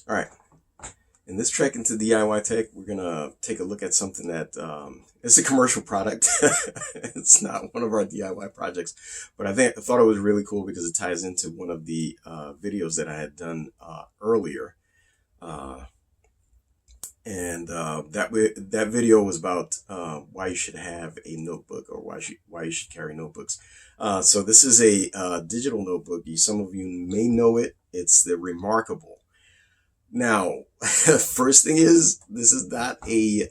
All right. In this trek into DIY tech, we're gonna take a look at something that it's a commercial product. It's not one of our DIY projects, but I thought it was really cool because it ties into one of the videos that I had done earlier, uh, and that video was about why you should have a notebook or why you should carry notebooks. So this is a digital notebook. Some of you may know it. It's the reMarkable. Now, first thing is this is not a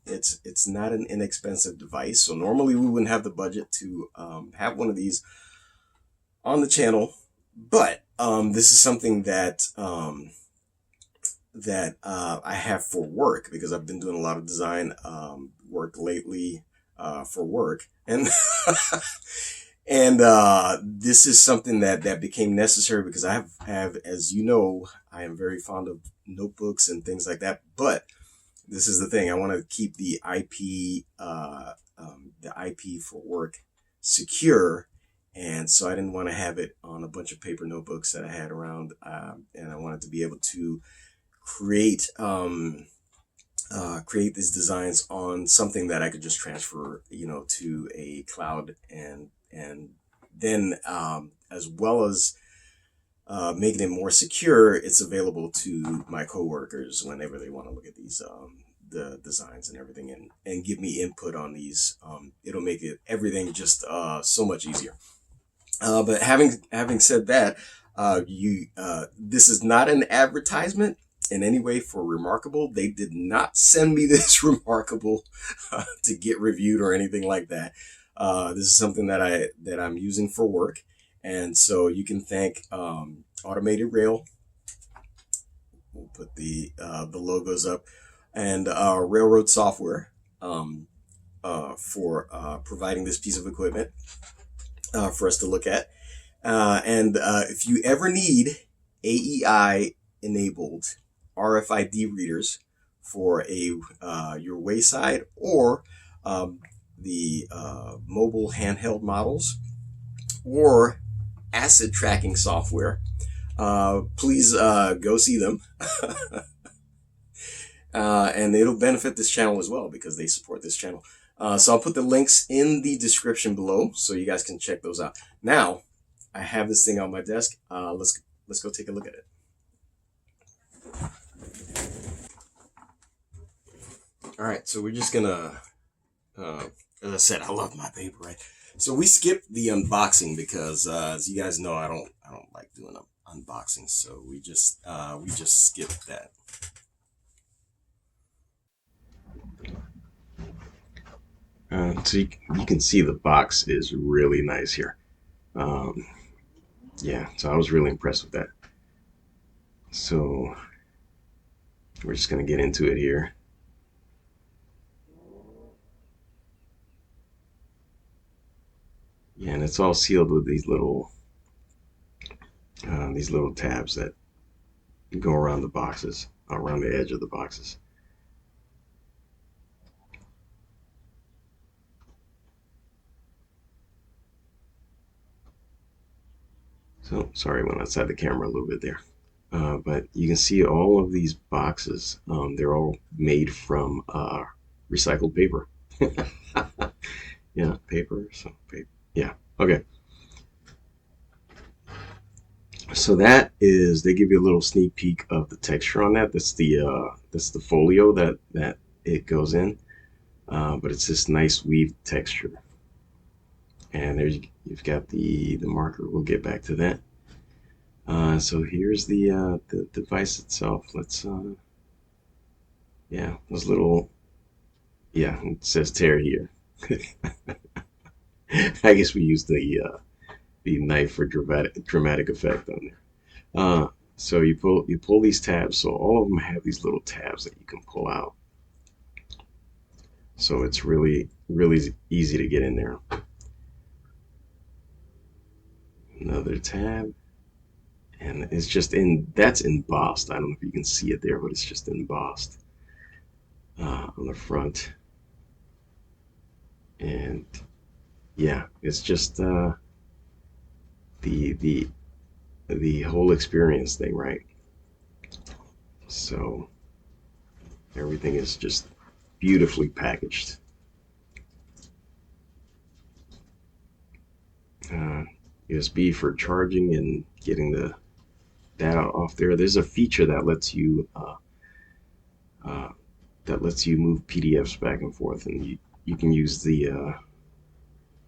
it's not an inexpensive device. So normally we wouldn't have the budget to have one of these on the channel, but this is something that I have for work because I've been doing a lot of design work lately for work, and and this is something that became necessary because I have, as you know, I am very fond of notebooks and things like that. But this is the thing: I want to keep the IP for work secure, and so I didn't want to have it on a bunch of paper notebooks that I had around, and I wanted to be able to create create these designs on something that I could just transfer, to a cloud, and then as well as making it more secure, it's available to my coworkers whenever they want to look at these the designs and everything, and give me input on these. It'll make it everything just so much easier. But having said that, you this is not an advertisement in any way for reMarkable. They did not send me this reMarkable to get reviewed or anything like that. This is something that I'm using for work, and so you can thank Automated Rail. We'll put the logos up, and Railroad Software for providing this piece of equipment for us to look at. And if you ever need AEI enabled RFID readers for your wayside or the mobile handheld models or asset tracking software, please go see them. And it'll benefit this channel as well because they support this channel. So I'll put the links in the description below so you guys can check those out. Now, I have this thing on my desk. Let's go take a look at it. All right, so we're just gonna, as I said, I love my paper, right? So we skipped the unboxing because, as you guys know, I don't like doing unboxings. So we just skipped that. So you can see the box is really nice here. Um, yeah, so I was really impressed with that. So we're just gonna get into it here. Yeah, and it's all sealed with these little tabs that go around the boxes, around the edge of the boxes. So sorry, I went outside the camera a little bit there. But you can see all of these boxes. They're all made from recycled paper. Yeah, paper. So paper. Yeah. Okay. So they give you a little sneak peek of the texture on that. That's the folio that it goes in. But it's this nice weave texture. And you've got the marker. We'll get back to that. So here's the device itself. Yeah, those little, yeah, it says tear here. I guess we used the knife for dramatic effect on there. So you pull these tabs. So all of them have these little tabs that you can pull out. So it's really easy to get in there. Another tab, and it's just that's embossed. I don't know if you can see it there, but it's just embossed on the front. And yeah, it's just the the whole experience thing, right? So everything is just beautifully packaged. Uh, USB for charging and getting the data off there. There's a feature uh, that lets you move PDFs back and forth, and you can use the uh,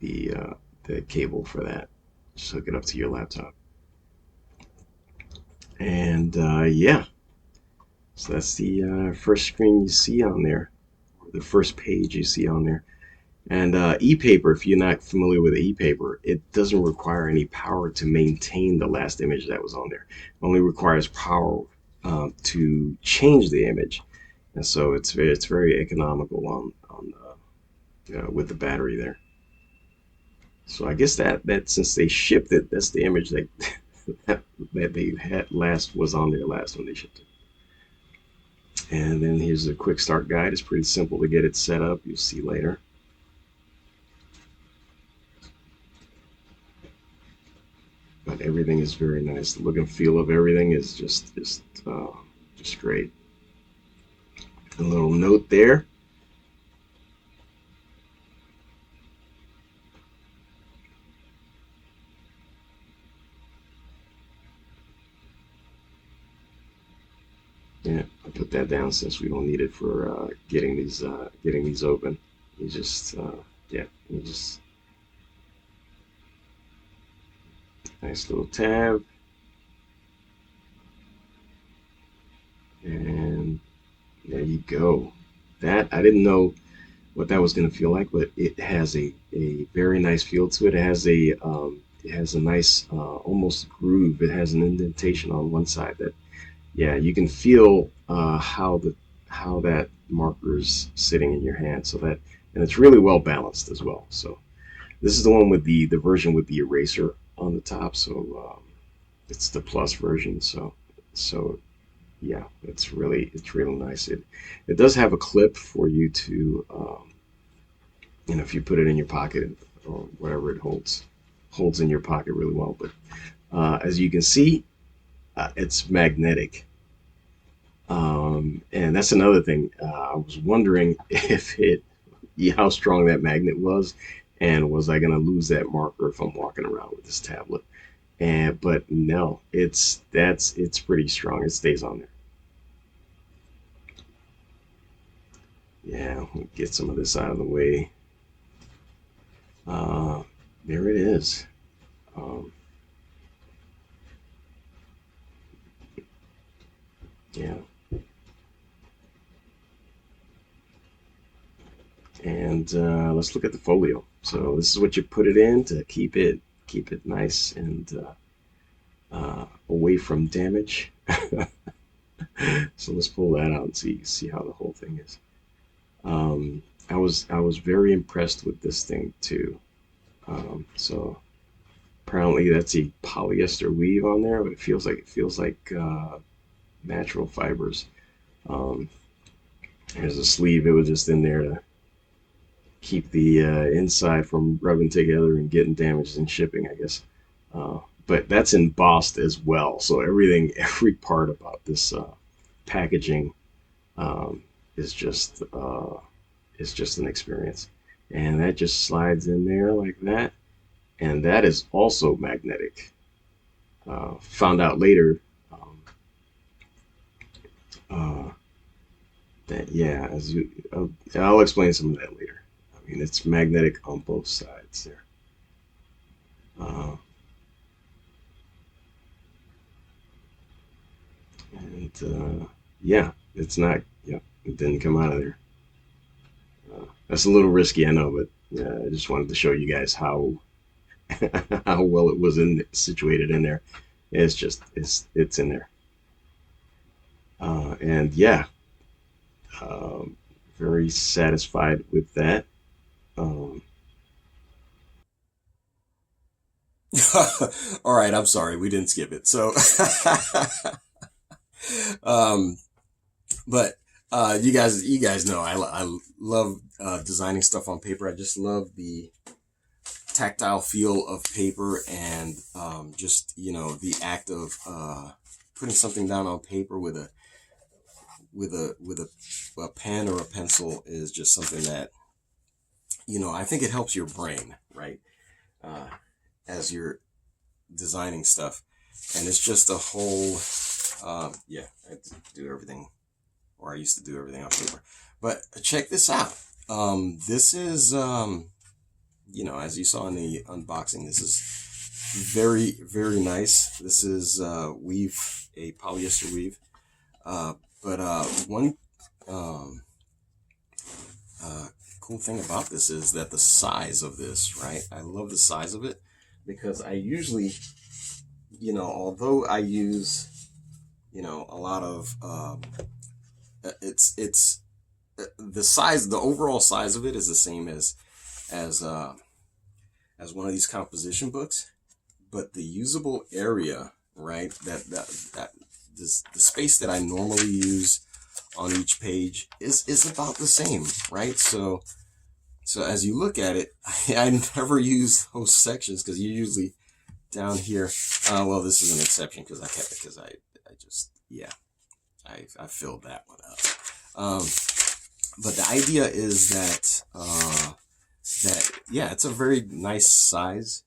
the cable for that. Just hook it up to your laptop, and yeah, so that's the first screen you see on there, or the first page you see on there. And e-paper, if you're not familiar with e-paper, it doesn't require any power to maintain the last image that was on there. It only requires power to change the image, and so it's very economical with the battery there. So I guess that since they shipped it, that's the image that they had last was on there last when they shipped it. And then here's a quick start guide. It's pretty simple to get it set up. You'll see later. But everything is very nice. The look and feel of everything is just great. A little note there. Yeah, I put that down since we don't need it for getting these open. You just yeah, you just nice little tab, and there you go. That I didn't know what that was going to feel like, but it has a very nice feel to it. It has a nice almost groove. It has an indentation on one side that yeah, you can feel how that marker's sitting in your hand. So that and it's really well balanced as well. So this is the one with the version with the eraser on the top. So it's the plus version. So yeah, it's really nice. It does have a clip for you to if you put it in your pocket or whatever it holds in your pocket really well. But as you can see, it's magnetic. And that's another thing. I was wondering if how strong that magnet was, and was I going to lose that marker if I'm walking around with this tablet? But no, it's pretty strong. It stays on there. Yeah, we'll get some of this out of the way. Uh, there it is. Um, yeah, and let's look at the folio. So this is what you put it in to keep it nice and away from damage. So let's pull that out and see how the whole thing is. I was very impressed with this thing too. So apparently that's a polyester weave on there, but it feels like natural fibers. Um, There's a sleeve. It was just in there to keep the inside from rubbing together and getting damaged in shipping, I guess. But that's embossed as well. So every part about this packaging um, is just an experience. And that just slides in there like that. And that is also magnetic. Found out later um, uh, that yeah, I'll explain some of that later. I mean, it's magnetic on both sides there. Uh, and yeah, it's not. Yeah, it didn't come out of there. That's a little risky, I know, but I just wanted to show you guys how how well it was situated in there. It's in there, and yeah, um, very satisfied with that. Um, All right, I'm sorry, we didn't skip it. So, um, but you guys know I love designing stuff on paper. I just love the tactile feel of paper and just the act of putting something down on paper with a pen or a pencil is just something that, I think it helps your brain, right? As you're designing stuff. And it's just a whole, yeah, I do everything, or I used to do everything on paper. But check this out. This is, as you saw in the unboxing, this is very, very nice. This is weave, a polyester weave. But one cool thing about this is that the size of this, right? I love the size of it because I usually, although I use, a lot of, it's the size, the overall size of it is the same as one of these composition books, but the usable area, right? The space that I normally use on each page is about the same, right? So as you look at it, I never use those sections because you're usually down here. Well, this is an exception because I kept it because I filled that one up. But the idea is that it's a very nice size.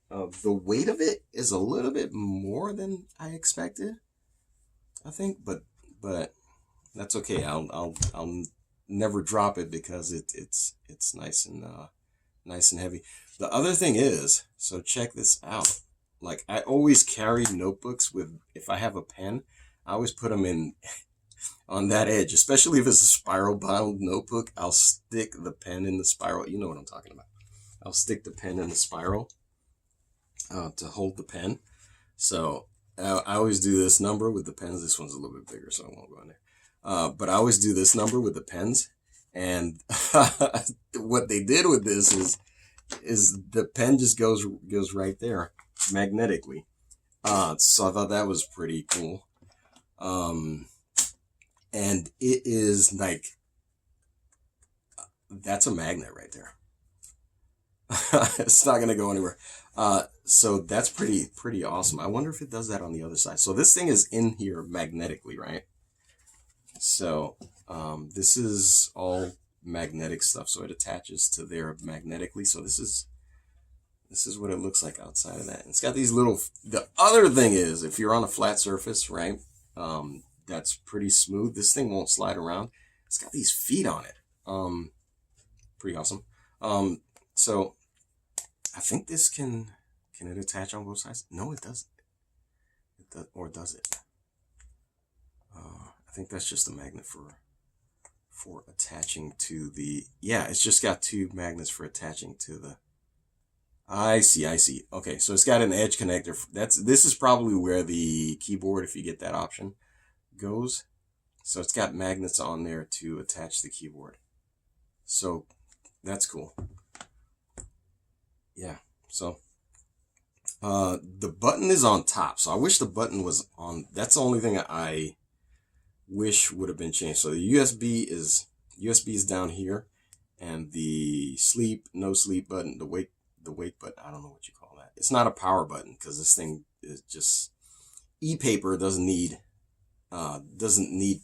The weight of it is a little bit more than I expected, I think, but that's okay. I'll never drop it because it's nice and heavy. The other thing is, so check this out. Like I always carry notebooks with, if I have a pen, I always put them in on that edge, especially if it's a spiral bound notebook. I'll stick the pen in the spiral. You know what I'm talking about. I'll stick the pen in the spiral to hold the pen. So I always do this number with the pens. This one's a little bit bigger, so I won't go in there. But I always do this number with the pens. And what they did with this is the pen just goes right there magnetically. So I thought that was pretty cool. And it is like, that's a magnet right there. It's not going to go anywhere. So that's pretty awesome. I wonder if it does that on the other side. So this thing is in here magnetically, right? So this is all magnetic stuff. So it attaches to there magnetically. So this is what it looks like outside of that. And it's got these little, the other thing is, if you're on a flat surface, right? That's pretty smooth. This thing won't slide around. It's got these feet on it. Pretty awesome. So I think this can it attach on both sides? No, it doesn't. Or does it? I think that's just a magnet for attaching to the, yeah, it's just got two magnets for attaching to the, I see. Okay, so it's got an edge connector. This is probably where the keyboard, if you get that option, goes. So it's got magnets on there to attach the keyboard. So that's cool. Yeah, so the button is on top. So I wish the button was on. That's the only thing I wish would have been changed. So the USB is down here, and the no sleep button, the wake button, I don't know what you call that. It's not a power button because this thing is just, e-paper doesn't need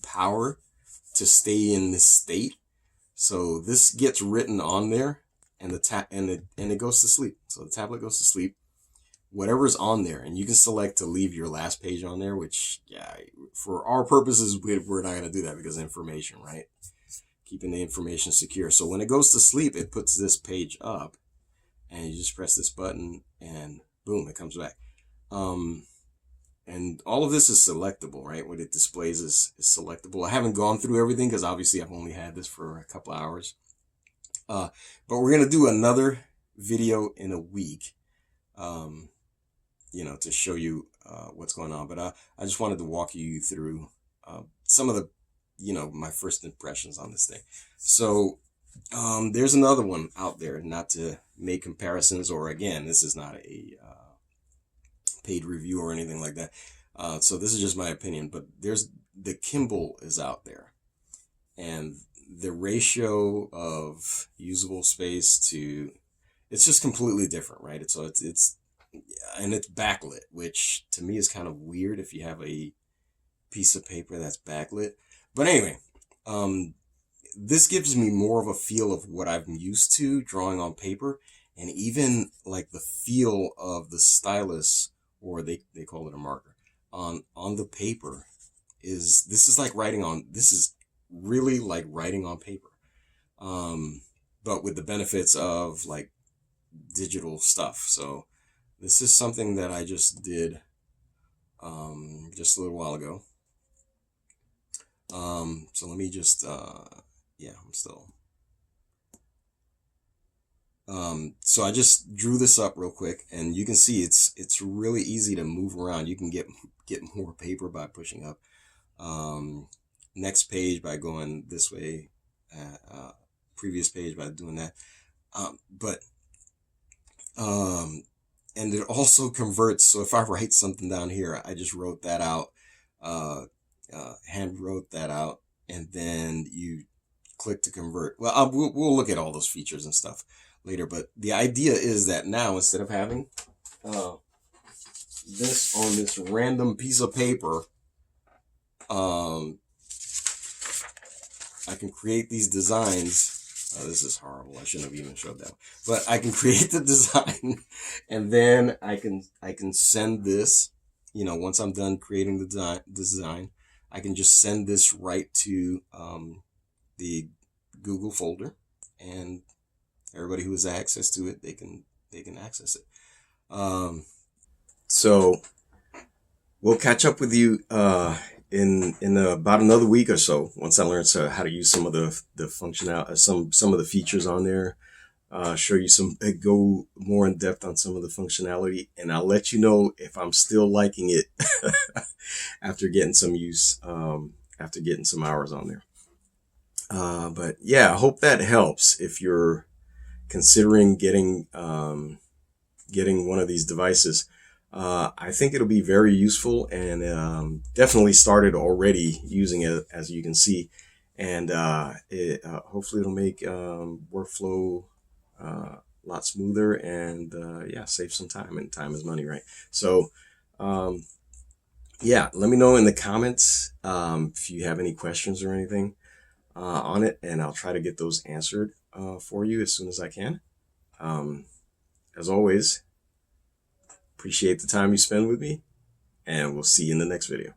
power to stay in this state. So this gets written on there, and it goes to sleep. So the tablet goes to sleep. Whatever's on there, and you can select to leave your last page on there, which, yeah, for our purposes, we're not going to do that because of information, right? Keeping the information secure. So when it goes to sleep, it puts this page up, and you just press this button, and boom, it comes back. And all of this is selectable, right? What it displays is selectable. I haven't gone through everything because obviously I've only had this for a couple of hours. But we're going to do another video in a week, to show you what's going on. But I just wanted to walk you through some of the, my first impressions on this thing. So there's another one out there, not to make comparisons, or again, this is not a paid review or anything like that. So this is just my opinion, but there's the Kindle is out there, and the ratio of usable space to, it's just completely different, right? It's backlit, which to me is kind of weird if you have a piece of paper that's backlit. But anyway, this gives me more of a feel of what I'm used to drawing on paper, and even like the feel of the stylus, or they call it a marker, on the paper. This is like writing on, this is really like writing on paper. But with the benefits of like digital stuff. So this is something that I just did just a little while ago. So let me just yeah, I'm still so I just drew this up real quick, and you can see it's really easy to move around. You can get more paper by pushing up. Next page by going this way, previous page by doing that. But and it also converts. So if I write something down here, I just wrote that out, hand wrote that out, and then you click to convert. Well, we'll look at all those features and stuff later. But the idea is that now, instead of having this on this random piece of paper, I can create these designs. This is horrible. I shouldn't have even showed that. But I can create the design, and then I can send this. You know, once I'm done creating the design, I can just send this right to the Google folder, and everybody who has access to it, they can access it. So we'll catch up with you in about another week or so, once I learn how to use some of the functionality, some of the features on there. Show you go more in depth on some of the functionality, and I'll let you know if I'm still liking it after getting some use, after getting some hours on there. But yeah, I hope that helps if you're considering getting one of these devices. I think it'll be very useful, and definitely started already using it, as you can see, and hopefully it'll make workflow a lot smoother, and yeah, save some time, and time is money, right? So yeah, let me know in the comments if you have any questions or anything on it, and I'll try to get those answered for you as soon as I can. As always, appreciate the time you spend with me, and we'll see you in the next video.